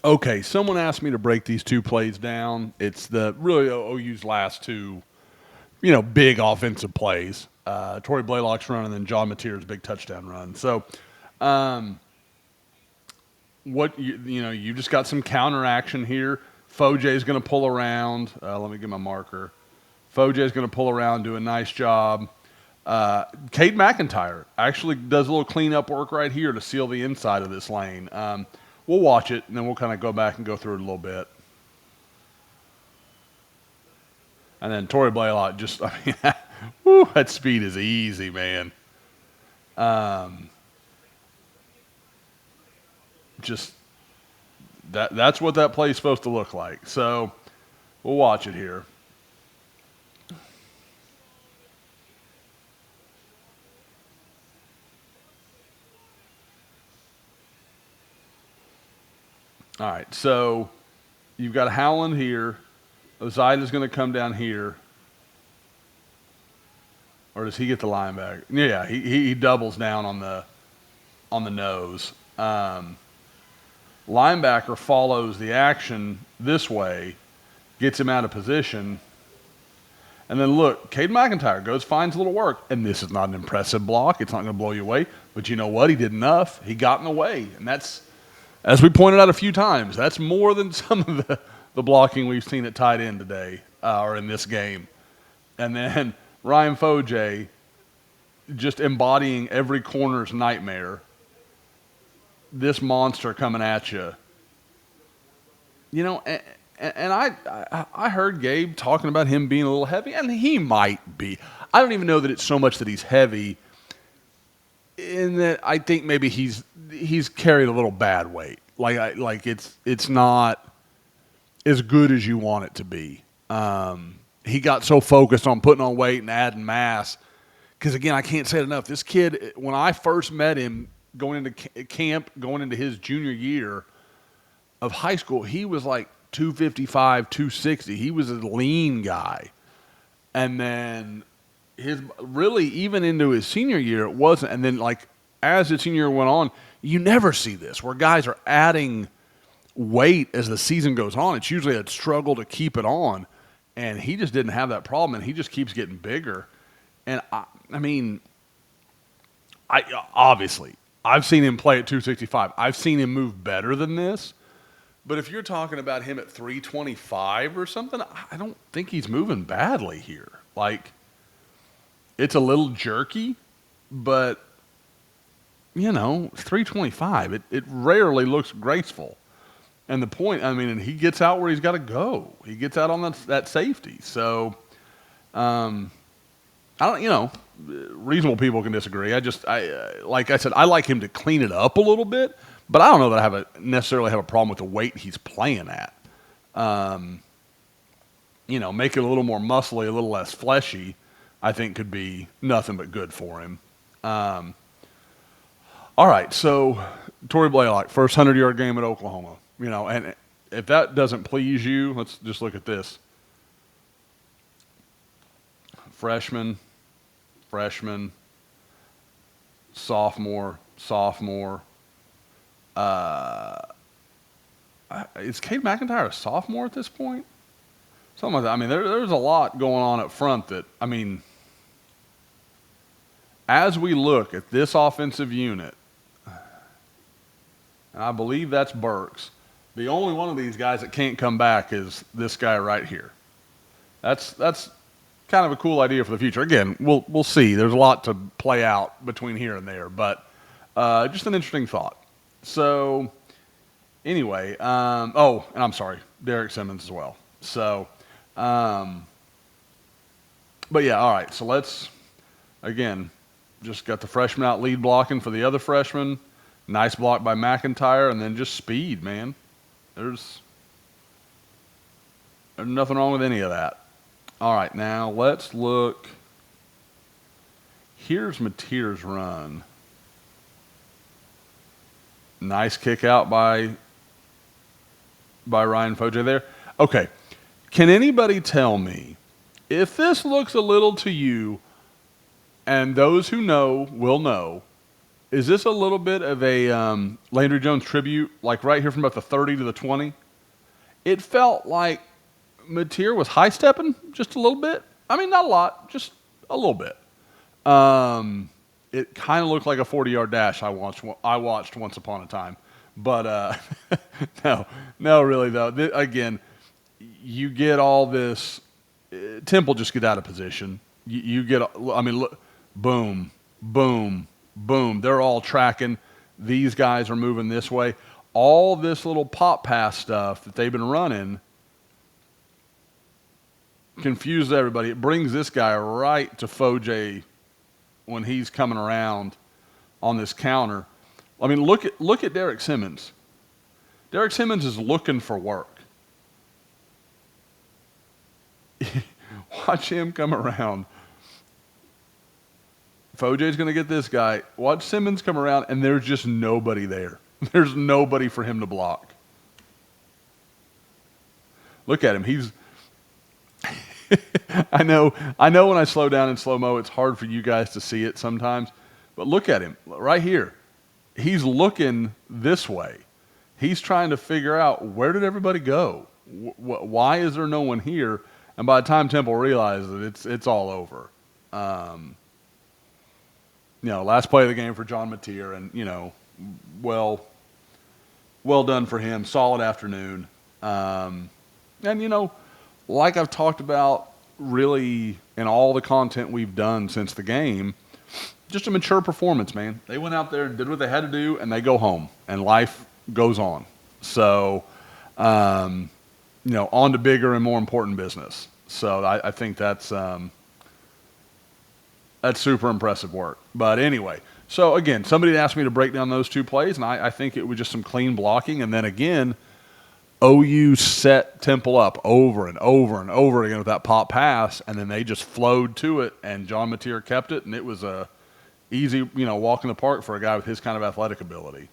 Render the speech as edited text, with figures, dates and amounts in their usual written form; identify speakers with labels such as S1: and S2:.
S1: Okay, someone asked me to break these two plays down. It's the really OU's last two, big offensive plays. Tory Blaylock's run and then John Mateer's big touchdown run. So, um, you just got some counter action here. Foje's going to pull around. Let me get my marker. Foje's going to pull around, do a nice job. Cade McIntyre actually does a little cleanup work right here to seal the inside of this lane. We'll watch it, and then we'll kind of go back and go through it a little bit. And then Tory Blaylock just, whew, that speed is easy, man. Just that's what that play is supposed to look like. So we'll watch it here. All right, so you've got Howland here. Ozaida's going to come down here. Or does he get the linebacker? Yeah, he doubles down on the nose. Linebacker follows the action this way, gets him out of position. And then look, Cade McIntyre goes, finds a little work. And this is not an impressive block. It's not going to blow you away. But you know what? He did enough. He got in the way. And that's, as we pointed out a few times, that's more than some of the blocking we've seen at tight end today or in this game. And then Ryan Foje just embodying every corner's nightmare. This monster coming at you. And I heard Gabe talking about him being a little heavy, and he might be. I don't even know that it's so much that he's heavy, in that I think maybe he's carried a little bad weight. Like it's not as good as you want it to be. He got so focused on putting on weight and adding mass. Because, again, I can't say it enough. This kid, when I first met him going into camp, going into his junior year of high school, he was like 255, 260. He was a lean guy. And then even into his senior year, it wasn't. And then, like, as the senior year went on, you never see this where guys are adding weight as the season goes on. It's usually a struggle to keep it on. And he just didn't have that problem, and he just keeps getting bigger. And, obviously, I've seen him play at 265. I've seen him move better than this. But if you're talking about him at 325 or something, I don't think he's moving badly here. Like, it's a little jerky, but, 325. It rarely looks graceful. And the point, and he gets out where he's got to go. He gets out on that safety. So, reasonable people can disagree. Like I said, I like him to clean it up a little bit, but I don't know that I necessarily have a problem with the weight he's playing at. Make it a little more muscly, a little less fleshy, I think could be nothing but good for him. All right, so Tory Blaylock, first 100-yard game at Oklahoma. And if that doesn't please you, let's just look at this. Freshman, sophomore. Is Cade McIntyre a sophomore at this point? Something like that. There's a lot going on up front that, as we look at this offensive unit, and I believe that's Burks, the only one of these guys that can't come back is this guy right here. That's kind of a cool idea for the future. Again, we'll see. There's a lot to play out between here and there, but just an interesting thought. So, anyway, and I'm sorry, Derek Simmons as well. So, but yeah, all right. So let's, again, just got the freshman out lead blocking for the other freshman. Nice block by McIntyre, and then just speed, man. There's nothing wrong with any of that. All right, now let's look. Here's Mateer's run. Nice kick out by Ryan Foje there. Okay, can anybody tell me if this looks a little to you, and those who know will know, Is this a little bit of a Landry Jones tribute, like right here from about the 30 to the 20? It felt like Mateer was high stepping just a little bit. I mean, not a lot, just a little bit. It kind of looked like a 40-yard dash I watched once upon a time, but no, really though. Again, you get all this. Temple just get out of position. You get. I mean, look, boom, boom, boom. They're all tracking. These guys are moving this way. All this little pop pass stuff that they've been running confuses everybody. It brings this guy right to Foj when he's coming around on this counter. I mean, look at Derek Simmons. Derek Simmons is looking for work. Watch him come around. Foj's going to get this guy. Watch Simmons come around, and there's just nobody there. There's nobody for him to block. Look at him. He's I know when I slow down in slow-mo, it's hard for you guys to see it sometimes. But look at him right here. He's looking this way. He's trying to figure out, where did everybody go? Why is there no one here? And by the time Temple realizes it, it's all over. Last play of the game for John Mateer, and, well done for him. Solid afternoon. And, like I've talked about really in all the content we've done since the game, just a mature performance, man. They went out there and did what they had to do, and they go home, and life goes on. So, on to bigger and more important business. So I think that's super impressive work. But anyway, so again, somebody asked me to break down those two plays, and I think it was just some clean blocking. And then again, OU set Temple up over and over and over again with that pop pass, and then they just flowed to it, and John Mateer kept it, and it was a easy, walk in the park for a guy with his kind of athletic ability.